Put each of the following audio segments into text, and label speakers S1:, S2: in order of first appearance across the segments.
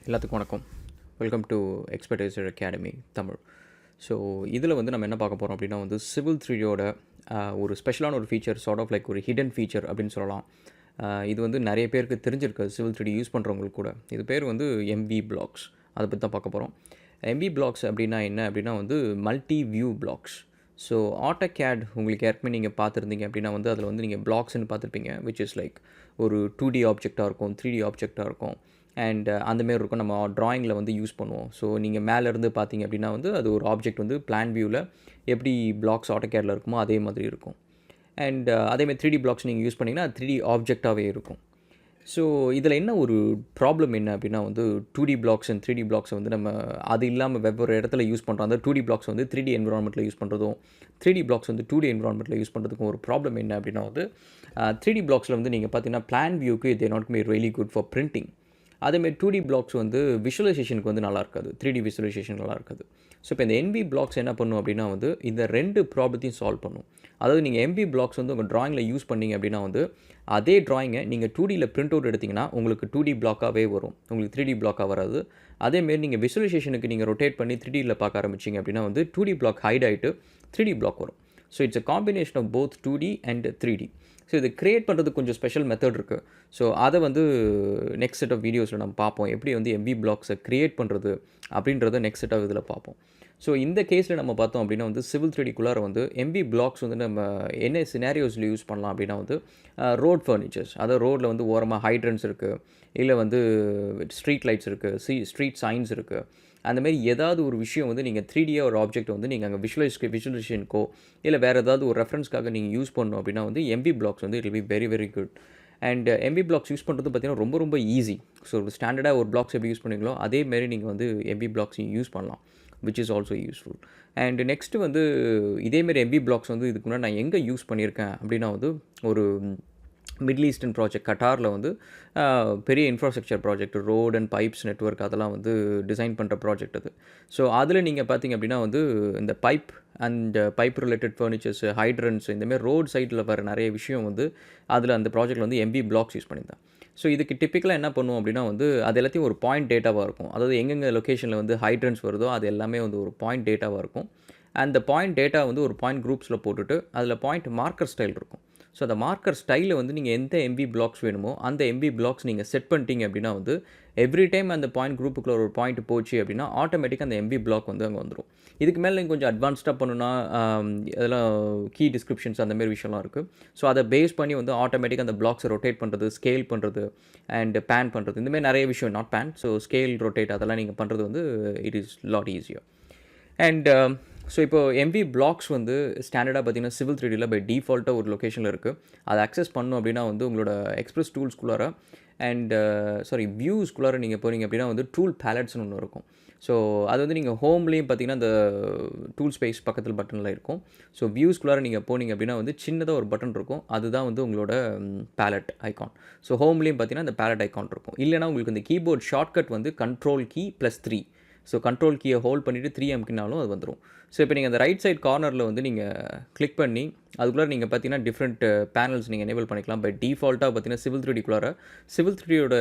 S1: எல்லாத்துக்கும் வணக்கம். Welcome to Expertiser academy Tamil. So இதில் வந்து நம்ம என்ன பார்க்க போகிறோம் அப்படின்னா வந்து சிவில் 3Dயோட ஒரு ஸ்பெஷலான ஒரு ஃபீச்சர், சார்ட் ஆஃப் லைக் ஒரு ஹிடன் ஃபீச்சர் அப்படின்னு சொல்லலாம். இது வந்து நிறைய பேருக்கு தெரிஞ்சிருக்கு சிவில் 3D யூஸ் பண்ணுறவங்களுக்கு கூட. இது பேர் வந்து எம்வி பிளாக்ஸ். அதை பற்றி தான் பார்க்க போகிறோம். எம்வி பிளாக்ஸ் அப்படின்னா என்ன அப்படின்னா வந்து multi view blocks. So AutoCAD உங்களுக்கு ஏற்கனவே நீங்கள் பார்த்துருந்தீங்க அப்படின்னா வந்து அதில் வந்து நீங்கள் பிளாக்ஸ்ன்னு பார்த்துருப்பீங்க, விச் இஸ் லைக் ஒரு 2D ஆப்ஜெக்டாக இருக்கும், 3D ஆப்ஜெக்டாக இருக்கும். அண்ட் அந்தமாரி இருக்கும். நம்ம ட்ராயிங்கில் வந்து யூஸ் பண்ணுவோம். ஸோ நீங்கள் மேலேருந்து பார்த்தீங்க அப்படின்னா வந்து அது ஒரு ஆப்ஜெக்ட் வந்து பிளான் வியூவில் எப்படி பிளாக்ஸ் AutoCADல இருக்குமோ அதே மாதிரி இருக்கும். அண்ட் அதேமாதிரி 3D பிளாக்ஸ் நீங்கள் யூஸ் பண்ணிங்கன்னா 3D ஆப்ஜெக்டாகவே இருக்கும். ஸோ இதில் என்ன ஒரு ப்ராப்ளம் என்ன அப்படின்னா வந்து 2D பிளாக்ஸ் அண்ட் 3D பிளாக்ஸை வந்து நம்ம அது இல்லாமல் வெவ்வேறு இடத்துல யூஸ் பண்ணுறோம். அந்த 2D பிளாக்ஸ் வந்து 3D என்விரான்மெண்ட்டில் யூஸ் பண்ணுறதும் 3D பிளாக்ஸ் வந்து 2D என்விரான்மெண்ட்டில் யூஸ் பண்ணுறதுக்கும் ஒரு ப்ராப்ளம் என்ன அப்படின்னா வந்து 3D பிளாக்ஸில் வந்து நீங்கள் பார்த்தீங்கன்னா பிளான் வியூக்கு இது not be really good for printing. அதேமாதிரி 2D பிளாக்ஸ் வந்து விஷுவலைசேஷனுக்கு வந்து நல்லா இருக்காது, 3D விஷுவலைசேஷன் நல்லா இருக்காது. ஸோ இப்போ இந்த NV பிளாக்ஸ் என்ன பண்ணும் அப்படின்னா வந்து இந்த 2 ப்ராப்ளத்தையும் சால்வ் பண்ணும். அதாவது நீங்கள் MV பிளாக்ஸ் வந்து உங்கள் ட்ராயிங்கில் யூஸ் பண்ணிங்க அப்படின்னா வந்து அதே ட்ராயிங்கை நீங்கள் 2Dயில் பிரிண்ட் அவுட் எடுத்திங்கன்னா உங்களுக்கு 2D பிளாக்காகவே வரும், உங்களுக்கு 3D பிளாக்காக வராது. அதேமாரி நீங்கள் விஷுவலைசேஷனுக்கு நீங்கள் ரொட்டேட் பண்ணி 3Dயில் பார்க்க ஆரம்பிச்சிங்க அப்படின்னா வந்து 2D பிளாக் ஹைட் ஆகிட்டு 3D பிளாக் வரும். So it's a combination of both 2D and 3D. So இது க்ரியேட் பண்ணுறதுக்கு கொஞ்சம் ஸ்பெஷல் மெத்தட் இருக்குது. ஸோ அதை வந்து நெக்ஸ்ட் செட் ஆஃப் வீடியோஸில் நம்ம பார்ப்போம், எப்படி வந்து MV பிளாக்ஸை க்ரியேட் பண்ணுறது அப்படின்றத நெக்ஸ்ட் செட் ஆஃப் இதில் பார்ப்போம். ஸோ இந்த கேஸில் நம்ம பார்த்தோம் அப்படின்னா வந்து சிவில் 3Dக்குள்ளார வந்து MV பிளாக்ஸ் வந்து நம்ம என்ன சினாரியோஸில் யூஸ் பண்ணலாம் அப்படின்னா வந்து ரோட் ஃபர்னிச்சர்ஸ், அதாவது ரோட்டில் வந்து ஓரமாக ஹைட்ரன்ஸ் இருக்குது, இல்லை வந்து ஸ்ட்ரீட் லைட்ஸ் இருக்குது, ஸ்ட்ரீட் சைன்ஸ் இருக்குது. அந்தமாரி ஏதாவது ஒரு விஷயம் வந்து நீங்கள் 3Dயாக ஒரு ஆப்ஜெக்ட் வந்து நீங்கள் அங்கே விஷுவலைசேஷனுக்கோ இல்லை வேறு ஏதாவது ஒரு ரெஃபரன்ஸ்க்காக நீங்கள் யூஸ் பண்ணணும் அப்படின்னா வந்து MV பிளாக்ஸ் வந்து it will be very very good. And MV blocks use பண்ணுறது பார்த்தீங்கன்னா ரொம்ப ரொம்ப ஈஸி. ஸோ ஸ்டாண்டர்டாக ஒரு பிளாக்ஸ் எப்படி யூஸ் பண்ணுவீங்களோ அதேமாரி நீங்கள் வந்து MV பிளாக்ஸையும் யூஸ் பண்ணலாம், which is also useful. And next வந்து இதேமாரி MV பிளாக்ஸ் வந்து இதுக்கு முன்னாடி நான் எங்கே யூஸ் பண்ணியிருக்கேன் அப்படின்னா வந்து ஒரு மிடில் ஈஸ்டர்ன் ப்ராஜெக்ட் கட்டாரில் வந்து பெரிய infrastructure project, road and pipes network அதெல்லாம் வந்து டிசைன் பண்ணுற ப்ராஜெக்ட் அது. ஸோ அதில் நீங்கள் பார்த்தீங்க அப்படின்னா வந்து இந்த பைப் ரிலேட்டட் ஃபர்னிச்சர்ஸ், ஹைட்ரன்ஸ், இந்தமாரி ரோட் சைடில் வர நிறைய விஷயம் வந்து அதில் அந்த ப்ராஜெக்ட்டில் வந்து MV பிளாக்ஸ் யூஸ் பண்ணியிருந்தேன். ஸோ இதுக்கு டிப்பிக்கலாக என்ன பண்ணுவோம் அப்படின்னா வந்து அது எல்லாத்தையும் ஒரு பாயிண்ட் டேட்டாவாக இருக்கும். அதாவது எங்கெங்கே லொக்கேஷனில் வந்து ஹைட்ரன்ஸ் வருதோ அது எல்லாமே வந்து ஒரு பாயிண்ட் டேட்டாவாக இருக்கும். அந்த பாயிண்ட் டேட்டா வந்து ஒரு பாயிண்ட் குரூப்ஸில் போட்டுட்டு அதில் பாயிண்ட் மார்க்கர் ஸ்டைல் இருக்கும். ஸோ அந்த மார்க்கர் ஸ்டைலில் வந்து நீங்கள் எந்த MV பிளாக்ஸ் வேணுமோ அந்த MV பிளாக்ஸ் நீங்கள் செட் பண்ணிட்டீங்க அப்படின்னா வந்து எவ்ரி டைம் அந்த பாயிண்ட் குரூப்புக்குள்ள ஒரு பாயிண்ட் போச்சு அப்படின்னா ஆட்டோமேட்டிக்காக அந்த MV பிளாக் வந்து அங்கே வந்துடும். இதுக்கு மேலே நீங்கள் கொஞ்சம் அட்வான்ஸ்டாக பண்ணுன்னா இதெல்லாம் கீ டிஸ்கிரிப்ஷன்ஸ் அந்தமாரி விஷயம்லாம் இருக்குது. ஸோ அதை பேஸ் பண்ணி வந்து ஆட்டோமேட்டிக்காக அந்த பிளாக்ஸை ரொட்டேட் பண்ணுறது, ஸ்கேல் பண்ணுறது அண்ட் பேன் பண்ணுறது, இந்தமாதிரி நிறைய விஷயம், not pan, so scale, rotate அதெல்லாம் நீங்கள் பண்ணுறது வந்து it is lot easier. And so இப்போ MV பிளாக்ஸ் வந்து ஸ்டாண்டர்டாக பார்த்தீங்கன்னா சிவில் 3Dயில் பை டிஃபால்ட்டாக ஒரு லொக்கேஷனில் இருக்குது. அதை அக்சஸ் பண்ணணும் அப்படின்னா வந்து உங்களோட எக்ஸ்பிரஸ் டூல்ஸ்குள்ளார அண்ட் வியூஸ்குள்ளார நீங்கள் போகிறீங்க அப்படின்னா வந்து டூல் பேலட்ஸ்னு ஒன்று இருக்கும். ஸோ அது வந்து நீங்கள் ஹோம்லேயும் பார்த்தீங்கன்னா அந்த டூல் ஸ்பேஸ் பக்கத்தில் பட்டனில் இருக்கும். ஸோ வியூஸ்குள்ளார நீங்கள் போனீங்க அப்படின்னா வந்து சின்னதாக ஒரு பட்டன் இருக்கும், அதுதான் வந்து உங்களோட பேலட் ஐக்கான். ஸோ ஹோம்லேயும் பார்த்தீங்கன்னா அந்த பேலட் ஐக்கான் இருக்கும். இல்லைனா உங்களுக்கு இந்த கீபோர்ட் ஷார்ட்கட் வந்து கண்ட்ரோல் கீ +3. ஸோ கண்ட்ரோல் கீயை ஹோல்ட் பண்ணிவிட்டு 3 அமுக்கினாலும் அது வந்துடும். ஸோ இப்போ நீங்கள் அந்த ரைட் சைட் கார்னரில் வந்து நீங்கள் கிளிக் பண்ணி அதுக்குள்ளே நீங்கள் பார்த்தீங்கன்னா டிஃப்ரெண்ட் பேனல்ஸ் நீங்கள் எனேபிள் பண்ணிக்கலாம். பை டிஃபால்ட்டாக பார்த்தீங்கன்னா சிவில் 3Dக்குள்ளார சிவில் 3Dயோட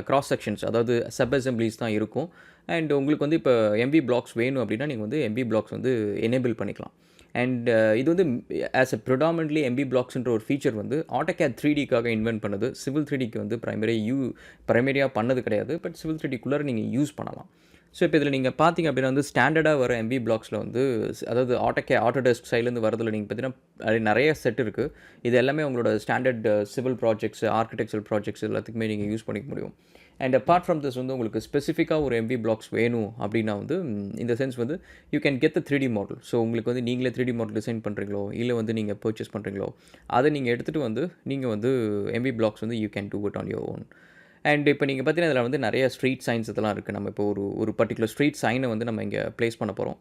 S1: கிராஸ் செக்ஷன்ஸ், அதாவது சப் அசம்பிளிஸ் தான் இருக்கும். அண்ட் உங்களுக்கு வந்து இப்போ MV பிளாக்ஸ் வேணும் அப்படின்னா நீங்கள் வந்து MV பிளாக்ஸ் வந்து எனேபிள் பண்ணிக்கலாம். அண்ட் இது வந்து ஆஸ் எ ப்ரிடாமினென்ட்லி MV பிளாக்ஸ்ன்ற ஒரு ஃபீச்சர் வந்து AutoCAD 3Dக்காக இன்வென்ட் பண்ணது. சிவில் 3Dக்கு வந்து ப்ரைமரியாக பண்ணது கிடையாது. பட் சிவில் 3Dக்குள்ளார நீங்கள் யூஸ் பண்ணலாம். ஸோ இப்போ இதில் நீங்கள் பார்த்தீங்க அப்படின்னா வந்து ஸ்டாண்டர்டாக வர MV பிளாக்ஸில் வந்து அதாவது ஆட்டோடெஸ்க் சைட்லேருந்து வரதில் நீங்கள் பார்த்தீங்கன்னா நிறைய செட் இருக்குது. இது எல்லாமே உங்களோட standard civil projects, architectural projects எல்லாத்துக்குமே நீங்கள் யூஸ் பண்ணிக்க முடியும். அண்ட் அப்பார்ட் ஃப்ரம் திஸ் வந்து உங்களுக்கு ஸ்பெசிஃபிக்காக ஒரு MV பிளாக்ஸ் வேணும் அப்படின்னா வந்து இந்த சென்ஸ் வந்து you can get the 3D model. So உங்களுக்கு வந்து நீங்களே 3D மாடல் டிசைன் பண்ணுறீங்களோ இல்லை வந்து நீங்கள் பர்ச்சேஸ் பண்ணுறீங்களோ அதை நீங்கள் எடுத்துகிட்டு வந்து நீங்கள் வந்து MV பிளாக்ஸ் வந்து you can do it on your own. And இப்போ நீங்கள் பார்த்தீங்கன்னா இதில் வந்து நிறைய ஸ்ட்ரீட் சைன்ஸ் இதெல்லாம் இருக்குது. நம்ம இப்போ ஒரு பர்டிகுலர் ஸ்ட்ரீட் சைனை வந்து நம்ம இங்கே ப்ளேஸ் பண்ண போகிறோம்.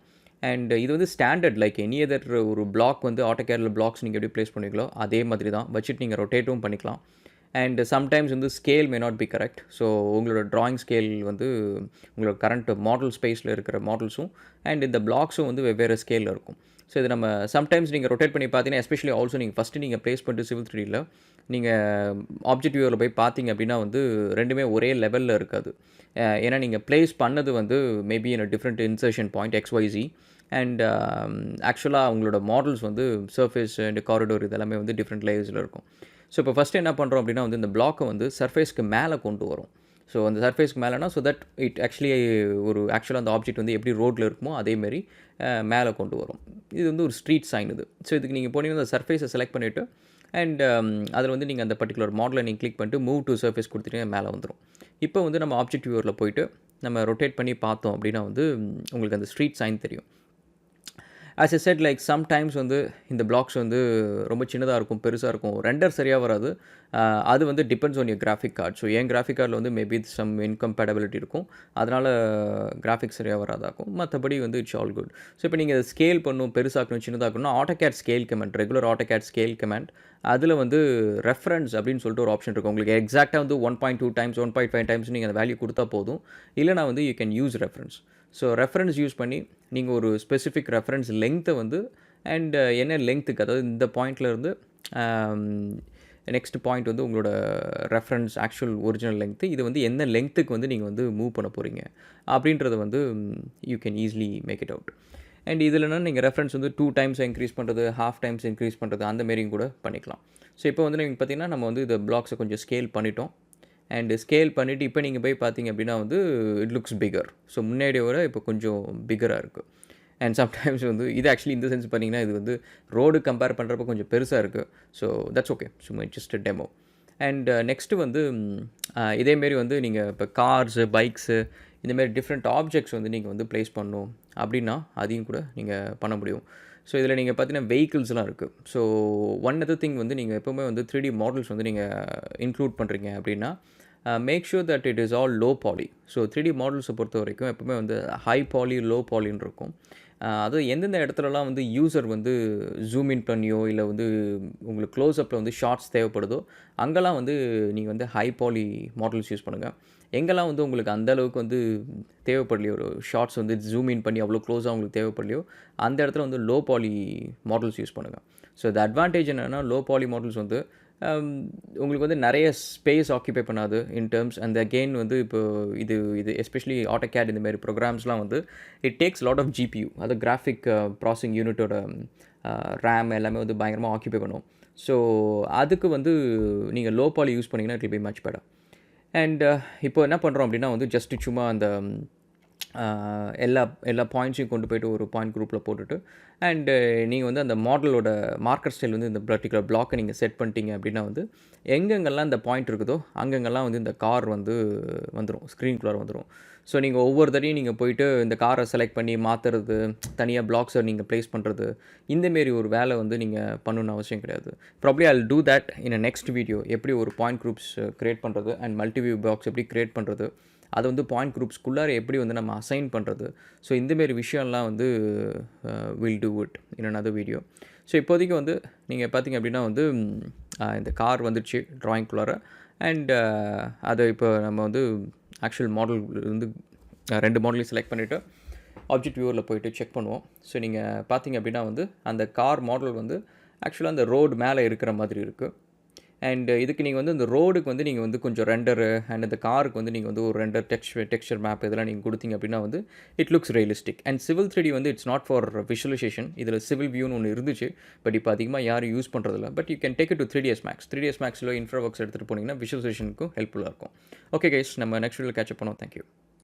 S1: அண்ட் இது வந்து ஸ்டாண்டர்ட் லைக் எனி அதர் ஒரு பிளாக் வந்து AutoCADல பிளாக்ஸ் நீங்கள் எப்படி ப்ளேஸ் பண்ணுவீங்களோ அதே மாதிரி தான் வச்சுட்டு நீங்கள் ரொட்டேட்டும் பண்ணிக்கலாம். அண்ட் சம்டைம்ஸ் வந்து scale may not be correct. So உங்களோட ட்ராயிங் ஸ்கேல் வந்து உங்களோட கரண்ட் மாடல் ஸ்பேஸில் இருக்கிற மாடல்ஸும் அண்ட் இந்த பிளாக்ஸும் வந்து வெவ்வேறு ஸ்கேலில் இருக்கும். ஸோ இது நம்ம சம்டைம்ஸ் நீங்கள் ரொட்டேட் பண்ணி பார்த்தீங்கன்னா எஸ்பெஷலி ஆல்சோ நீங்கள் ஃபஸ்ட்டு நீங்கள் ப்ளேஸ் பண்ணிட்டு சிவில் 3Dயில் நீங்கள் ஆப்ஜெக்ட் வியூவில் போய் பார்த்தீங்க அப்படின்னா வந்து ரெண்டுமே ஒரே லெவலில் இருக்காது. ஏன்னா நீங்கள் ப்ளேஸ் பண்ணது வந்து maybe in different insertion point XYZ and ஆக்சுவலாக அவங்களோட மாடல்ஸ் வந்து சர்ஃபேஸ் அண்ட் காரிடோர் இதெல்லாமே வந்து டிஃப்ரெண்ட் லேயர்ஸில் இருக்கும். ஸோ இப்போ ஃபஸ்ட்டு என்ன பண்ணுறோம் அப்படின்னா வந்து இந்த பிளாக்கை வந்து சர்ஃபேஸ்க்கு மேலே கொண்டு வரும். ஸோ அந்த சர்ஃபேஸ்க்கு மேலேனா ஸோ தட் இட் ஆக்சுவலி ஆக்சுவலாக அந்த ஆப்ஜெக்ட் வந்து எப்படி ரோட்டில் இருக்குமோ அதேமாரி மேலே கொண்டு வரும். இது வந்து ஒரு ஸ்ட்ரீட் சைன் இது. ஸோ இதுக்கு நீங்கள் போனீங்கன்னா அந்த சர்ஃபேஸை செலக்ட் பண்ணிவிட்டு அண்ட் அதில் வந்து நீங்கள் அந்த பர்டிகுலர் மாடலை நீங்கள் கிளிக் பண்ணிட்டு மூவ் டு சர்ஃபேஸ் கொடுத்துட்டீங்கன்னா மேலே வந்துடும். இப்போ வந்து நம்ம ஆப்ஜெக்ட் வியூவரில் போயிட்டு நம்ம ரொட்டேட் பண்ணி பார்த்தோம் அப்படின்னா வந்து உங்களுக்கு அந்த ஸ்ட்ரீட் சைன் தெரியும். As a set like sometimes வந்து இந்த பிளாக்ஸ் வந்து ரொம்ப சின்னதாக இருக்கும், பெருசாக இருக்கும், ரெண்டர் சரியாக வராது. அது வந்து depends on your graphic card. So N graphic கார்டில் வந்து மேபி சம் இன்கம்பேட்டபிலிட்டி இருக்கும், அதனால் கிராஃபிக்ஸ் சரியாக வராதாக்கும். மற்றபடி வந்து இட்ஸ் ஆல் குட். ஸோ இப்போ நீங்கள் ஸ்கேல் பண்ணணும், பெருசாக்கணும், சின்னதாக்கணும்னா AutoCAD scale comment, regular AutoCAD scale comment, அதில் வந்து ரெஃபரன்ஸ் அப்படின்னு சொல்லிட்டு ஒரு ஆப்ஷன் இருக்கும். உங்களுக்கு எக்ஸாக்டாக வந்து 1.2 டைம்ஸ் 1.5 டைம்ஸ் நீங்கள் அந்த வேல்யூ கொடுத்தா போதும். இல்லைனா வந்து you can use reference. So reference use பண்ணி நீங்கள் ஒரு ஸ்பெசிஃபிக் ரெஃபரன்ஸ் லெங்க்த்தை வந்து அண்ட் என்ன லெங்க்த்துக்கு, அதாவது இந்த பாயிண்ட்லேருந்து நெக்ஸ்ட் பாயிண்ட் வந்து உங்களோட ரெஃபரன்ஸ் ஆக்சுவல் ஒரிஜினல் லெங்க்த்து, இது வந்து என்ன லெங்க்த்துக்கு வந்து நீங்கள் வந்து மூவ் பண்ண போகிறீங்க அப்படின்றத வந்து you can easily make it out. And இதில்னா நீங்கள் ரெஃபரன்ஸ் வந்து 2 டைம்ஸ் இன்க்ரீஸ் பண்ணுறது, ஹாஃப் டைம்ஸ் இன்க்ரீஸ் பண்ணுறது, அந்த மாரியும் கூட பண்ணிக்கலாம். ஸோ இப்போ வந்து நீங்கள் பார்த்தீங்கன்னா நம்ம வந்து இந்த பிளாக்ஸை கொஞ்சம் ஸ்கேல் பண்ணிட்டோம். அண்டு ஸ்கேல் பண்ணிவிட்டு இப்போ நீங்கள் போய் பார்த்தீங்க அப்படின்னா வந்து இட் லுக்ஸ் பிகர். ஸோ முன்னாடியை விட இப்போ கொஞ்சம் பிகராக இருக்குது. அண்ட் சம்டைம்ஸ் வந்து இது ஆக்சுவலி இந்த சென்ஸ் பார்த்தீங்கன்னா இது வந்து ரோடு கம்பேர் பண்ணுறப்ப கொஞ்சம் பெருசாக இருக்குது. ஸோ தட்ஸ் ஓகே, சும்மா ஜஸ்ட் டெமோ. அண்ட் நெக்ஸ்ட்டு வந்து இதேமாரி வந்து நீங்கள் இப்போ கார்ஸு, பைக்ஸு, இந்தமாரி டிஃப்ரெண்ட் ஆப்ஜெக்ட்ஸ் வந்து நீங்கள் வந்து ப்ளேஸ் பண்ணணும் அப்படின்னா அதையும் கூட நீங்கள் பண்ண முடியும். ஸோ இதில் நீங்கள் பார்த்தீங்கன்னா வெஹிக்கிள்ஸ்லாம் இருக்குது. ஸோ ஒன் அதர் திங் வந்து நீங்கள் எப்போவுமே வந்து 3D மாடல்ஸ் வந்து நீங்கள் இன்க்ளூட் பண்ணுறீங்க அப்படின்னா make sure that it is all low poly. So 3D மாடல்ஸை பொறுத்த வரைக்கும் எப்போவுமே வந்து ஹை பாலி, லோ பாலின்னு இருக்கும். அது எந்தெந்த இடத்துலலாம் வந்து யூசர் வந்து ஜூம் இன் பண்ணியோ இல்லை வந்து உங்களுக்கு க்ளோஸ்அப்பில் வந்து ஷார்ட்ஸ் தேவைப்படுதோ அங்கெல்லாம் வந்து நீங்கள் வந்து ஹை பாலி மாடல்ஸ் யூஸ் பண்ணுங்கள். எங்கெல்லாம் வந்து உங்களுக்கு அந்தளவுக்கு வந்து தேவைப்படலையோ, ஒரு ஷார்ட்ஸ் வந்து ஜூம் இன் பண்ணி அவ்வளோ க்ளோஸாக உங்களுக்கு தேவைப்படலையோ அந்த இடத்துல வந்து லோ பாலி மாடல்ஸ் யூஸ் பண்ணுங்கள். ஸோ இது அட்வான்டேஜ் என்னென்னா லோ பாலி மாடல்ஸ் வந்து உங்களுக்கு வந்து நிறைய ஸ்பேஸ் ஆக்கியூபை பண்ணாது இன் டேர்ம்ஸ். அண்ட் அகெயின் வந்து இப்போ இது எஸ்பெஷலி AutoCAD இந்தமாரி ப்ரோக்ராம்ஸ்லாம் வந்து it takes lot of GPU, அது கிராஃபிக் ப்ராசஸிங் யூனிட்டோட ரேம் எல்லாமே வந்து பயங்கரமாக ஆக்கியூபை பண்ணும். ஸோ அதுக்கு வந்து நீங்கள் லோ பாலி யூஸ் பண்ணிங்கன்னா it will be much better. And இப்போ என்ன பண்ணுறோம் அப்படின்னா வந்து ஜஸ்ட்டு சும்மா அந்த எல்லா பாயிண்ட்ஸையும் கொண்டு போய்ட்டு ஒரு பாயிண்ட் குரூப்பில் போட்டுட்டு அண்டு நீங்கள் வந்து அந்த மாடலோட மார்க்கர் ஸ்டைல் வந்து இந்த பர்டிகுலர் பிளாக்கை நீங்கள் செட் பண்ணிட்டீங்க அப்படின்னா வந்து எங்கெங்கெல்லாம் இந்த பாயிண்ட் இருக்குதோ அங்கெங்கெல்லாம் வந்து இந்த கார் வந்து வந்துடும், ஸ்க்ரீன்குள்ளார வந்துடும். ஸோ நீங்கள் ஒவ்வொரு தடையும் நீங்கள் போயிட்டு இந்த காரை செலக்ட் பண்ணி மாற்றுறது, தனியாக பிளாக்ஸை நீங்கள் ப்ளேஸ் பண்ணுறது, இந்தமாரி ஒரு வேலை வந்து நீங்கள் பண்ணணுன்னு அவசியம் கிடையாது. Probably I will do that in a next video. எப்படி ஒரு பாயிண்ட் குரூப்ஸ் க்ரியேட் பண்ணுறது அண்ட் மல்டிவியூ பாக்ஸ் எப்படி க்ரியேட் பண்ணுறது, அதை வந்து பாயிண்ட் குரூப்ஸ்குள்ளார எப்படி வந்து நம்ம அசைன் பண்ணுறது, ஸோ இந்தமாரி விஷயம்லாம் வந்து will do it in another video. So இப்போதைக்கு வந்து நீங்கள் பார்த்தீங்க அப்படின்னா வந்து இந்த கார் வந்துடுச்சு ட்ராயிங்குள்ளார. அண்ட் அதை இப்போ நம்ம வந்து ஆக்சுவல் மாடல் வந்து 2 மாடலையும் செலக்ட் பண்ணிவிட்டு ஆப்ஜெக்ட் வியூவரில் போய்ட்டு செக் பண்ணுவோம். ஸோ நீங்கள் பார்த்தீங்க அப்படின்னா வந்து அந்த கார் மாடல் வந்து ஆக்சுவலாக அந்த ரோடு மேலே இருக்கிற மாதிரி இருக்குது. அண்ட் இதுக்கு நீங்கள் வந்து இந்த ரோடுக்கு வந்து நீங்கள் வந்து கொஞ்சம் ரெண்டரு அண்ட் இந்த காருக்கு வந்து நீங்கள் வந்து ஒரு ரெண்டர் டெக்ஸ்சர் மேப் இதெல்லாம் நீங்கள் கொடுத்தீங்க அப்படின்னா வந்து it looks realistic. And civil 3D வந்து இட்ஸ் நாட் ஃபார் விஷுவலைசேஷன். இதில் சிவில் வியூன்னு ஒன்று இருந்துச்சு, பட் இப்போ அதிகமாக யாரும் யூஸ் பண்ணுறதில்ல. But you can take it to 3ds Max. 3ds Maxல இன்ஃப்ரா ஒர்க்ஸ் எடுத்துகிட்டு போனீங்கன்னா விஷுவலைசேஷனுக்கும் ஹெல்ப்ஃபுல்லாக இருக்கும். ஓகே கைஸ், நம்ம நெக்ஸ்ட் வீடியோவில் கேட்சப் பண்ணோம். தேங்க்யூ.